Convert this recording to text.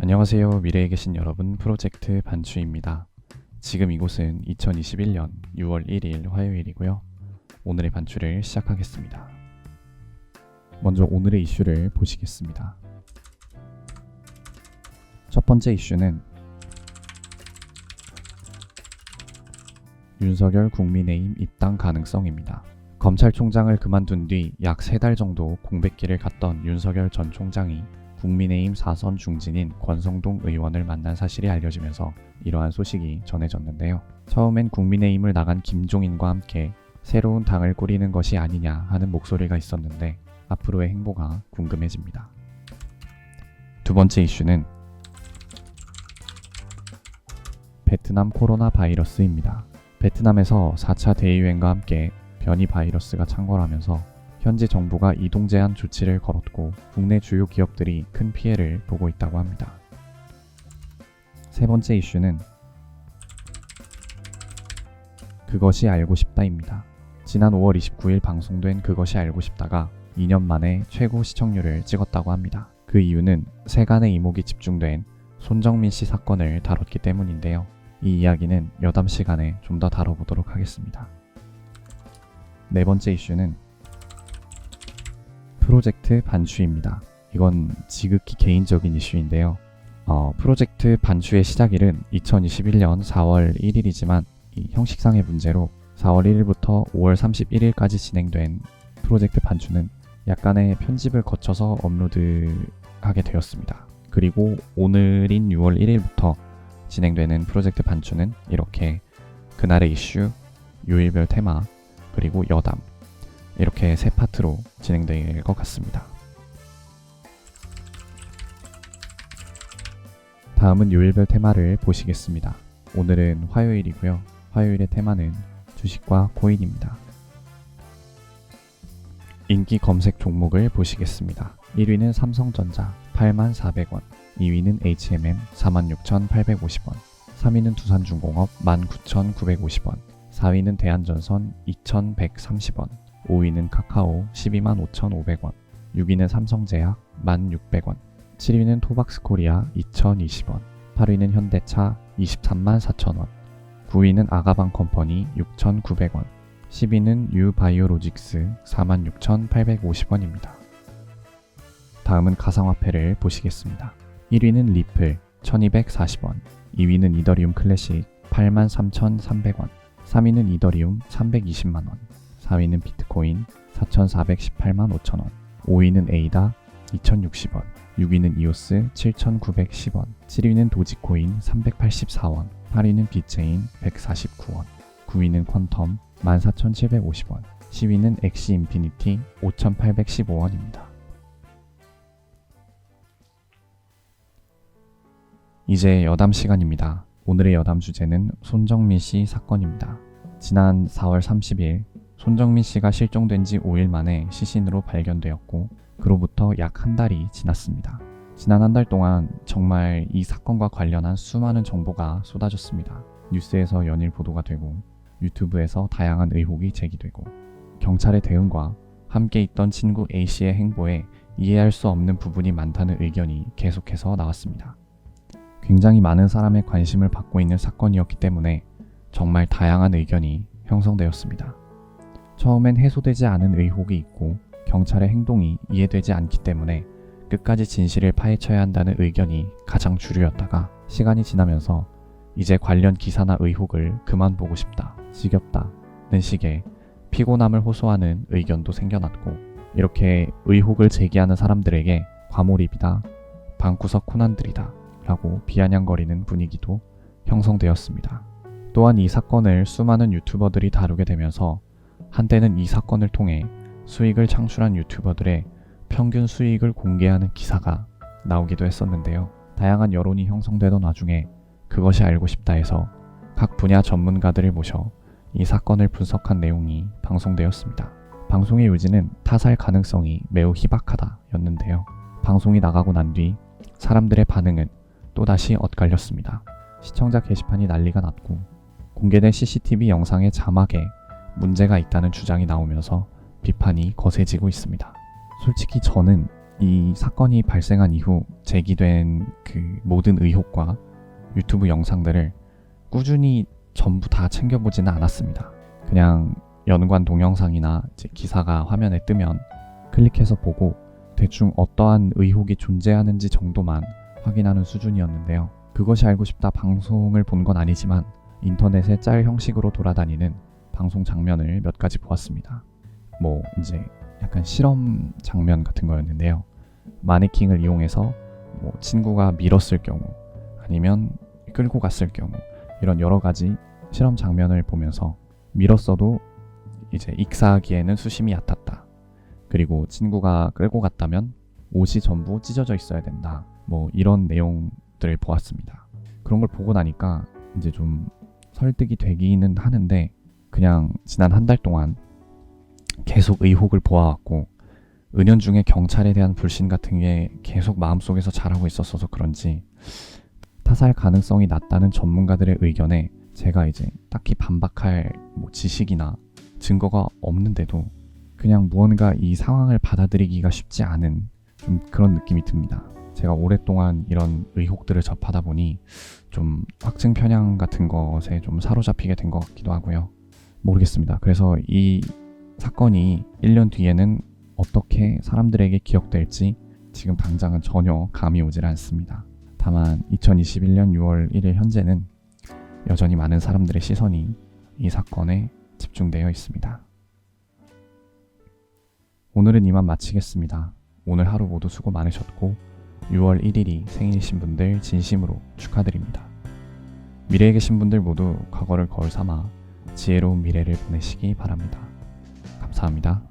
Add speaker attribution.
Speaker 1: 안녕하세요. 미래에 계신 여러분, 프로젝트 반추입니다. 지금 이곳은 2021년 6월 1일 화요일이고요. 오늘의 반추를 시작하겠습니다. 먼저 오늘의 이슈를 보시겠습니다. 첫 번째 이슈는 윤석열 국민의힘 입당 가능성입니다. 검찰총장을 그만둔 뒤 약 3달 정도 공백기를 갖던 윤석열 전 총장이 국민의힘 4선 중진인 권성동 의원을 만난 사실이 알려지면서 이러한 소식이 전해졌는데요. 처음엔 국민의힘을 나간 김종인과 함께 새로운 당을 꾸리는 것이 아니냐 하는 목소리가 있었는데 앞으로의 행보가 궁금해집니다. 두 번째 이슈는 베트남 코로나 바이러스입니다. 베트남에서 4차 대유행과 함께 변이 바이러스가 창궐하면서 현지 정부가 이동 제한 조치를 걸었고 국내 주요 기업들이 큰 피해를 보고 있다고 합니다. 세 번째 이슈는 그것이 알고 싶다입니다. 지난 5월 29일 방송된 그것이 알고 싶다가 2년 만에 최고 시청률을 찍었다고 합니다. 그 이유는 세간의 이목이 집중된 손정민 씨 사건을 다뤘기 때문인데요. 이 이야기는 여담 시간에 좀 더 다뤄보도록 하겠습니다. 네 번째 이슈는 프로젝트 반추입니다. 이건 지극히 개인적인 이슈인데요. 프로젝트 반추의 시작일은 2021년 4월 1일이지만 이 형식상의 문제로 4월 1일부터 5월 31일까지 진행된 프로젝트 반추는 약간의 편집을 거쳐서 업로드하게 되었습니다. 그리고 오늘인 6월 1일부터 진행되는 프로젝트 반추는 이렇게 그날의 이슈, 요일별 테마, 그리고 여담 이렇게 세 파트로 진행될 것 같습니다. 다음은 요일별 테마를 보시겠습니다. 오늘은 화요일이고요. 화요일의 테마는 주식과 코인입니다. 인기 검색 종목을 보시겠습니다. 1위는 삼성전자 84,000원, 2위는 HMM 46,850원, 3위는 두산중공업 19,950원, 4위는 대한전선 2,130원, 5위는 카카오 125,500원, 6위는 삼성제약 1,600원, 7위는 토박스코리아 2,020원, 8위는 현대차 234,000원, 9위는 아가방컴퍼니 6,900원, 10위는 유바이오로직스 46,850원입니다. 다음은 가상화폐를 보시겠습니다. 1위는 리플 1,240원, 2위는 이더리움 클래식 83,300원, 3위는 이더리움 320만원, 4위는 비트코인 4,418만 5천원, 5위는 에이다 2,060원, 6위는 이오스 7,910원, 7위는 도지코인 384원, 8위는 비체인 149원, 9위는 퀀텀 14,750원, 10위는 엑시 인피니티 5,815원입니다. 이제 여담 시간입니다. 오늘의 여담 주제는 손정민 씨 사건입니다. 지난 4월 30일 손정민 씨가 실종된 지 5일 만에 시신으로 발견되었고 그로부터 약 한 달이 지났습니다. 지난 한 달 동안 정말 이 사건과 관련한 수많은 정보가 쏟아졌습니다. 뉴스에서 연일 보도가 되고 유튜브에서 다양한 의혹이 제기되고 경찰의 대응과 함께 있던 친구 A씨의 행보에 이해할 수 없는 부분이 많다는 의견이 계속해서 나왔습니다. 굉장히 많은 사람의 관심을 받고 있는 사건이었기 때문에 정말 다양한 의견이 형성되었습니다. 처음엔 해소되지 않은 의혹이 있고 경찰의 행동이 이해되지 않기 때문에 끝까지 진실을 파헤쳐야 한다는 의견이 가장 주류였다가 시간이 지나면서 이제 관련 기사나 의혹을 그만 보고 싶다, 지겹다는 식의 피곤함을 호소하는 의견도 생겨났고 이렇게 의혹을 제기하는 사람들에게 과몰입이다, 방구석 코난들이다 라고 비아냥거리는 분위기도 형성되었습니다. 또한 이 사건을 수많은 유튜버들이 다루게 되면서 한때는 이 사건을 통해 수익을 창출한 유튜버들의 평균 수익을 공개하는 기사가 나오기도 했었는데요. 다양한 여론이 형성되던 와중에 그것이 알고 싶다 해서 각 분야 전문가들을 모셔 이 사건을 분석한 내용이 방송되었습니다. 방송의 요지는 타살 가능성이 매우 희박하다 였는데요. 방송이 나가고 난 뒤 사람들의 반응은 또다시 엇갈렸습니다. 시청자 게시판이 난리가 났고 공개된 CCTV 영상의 자막에 문제가 있다는 주장이 나오면서 비판이 거세지고 있습니다. 솔직히 저는 이 사건이 발생한 이후 제기된 그 모든 의혹과 유튜브 영상들을 꾸준히 전부 다 챙겨보지는 않았습니다. 그냥 연관 동영상이나 이제 기사가 화면에 뜨면 클릭해서 보고 대충 어떠한 의혹이 존재하는지 정도만 확인하는 수준이었는데요. 그것이 알고 싶다 방송을 본 건 아니지만 인터넷에 짤 형식으로 돌아다니는 방송 장면을 몇 가지 보았습니다. 뭐 이제 약간 실험 장면 같은 거였는데요. 마네킹을 이용해서 뭐 친구가 밀었을 경우 아니면 끌고 갔을 경우 이런 여러 가지 실험 장면을 보면서 밀었어도 이제 익사하기에는 수심이 얕았다. 그리고 친구가 끌고 갔다면 옷이 전부 찢어져 있어야 된다. 뭐 이런 내용들을 보았습니다. 그런 걸 보고 나니까 이제 좀 설득이 되기는 하는데 그냥 지난 한 달 동안 계속 의혹을 보아왔고 은연중에 경찰에 대한 불신 같은 게 계속 마음속에서 자라고 있었어서 그런지 타살 가능성이 낮다는 전문가들의 의견에 제가 이제 딱히 반박할 뭐 지식이나 증거가 없는데도 그냥 무언가 이 상황을 받아들이기가 쉽지 않은 좀 그런 느낌이 듭니다. 제가 오랫동안 이런 의혹들을 접하다 보니 좀 확증 편향 같은 것에 좀 사로잡히게 된 것 같기도 하고요. 모르겠습니다. 그래서 이 사건이 1년 뒤에는 어떻게 사람들에게 기억될지 지금 당장은 전혀 감이 오질 않습니다. 다만 2021년 6월 1일 현재는 여전히 많은 사람들의 시선이 이 사건에 집중되어 있습니다. 오늘은 이만 마치겠습니다. 오늘 하루 모두 수고 많으셨고 6월 1일이 생일이신 분들 진심으로 축하드립니다. 미래에 계신 분들 모두 과거를 거울 삼아 지혜로운 미래를 보내시기 바랍니다. 감사합니다.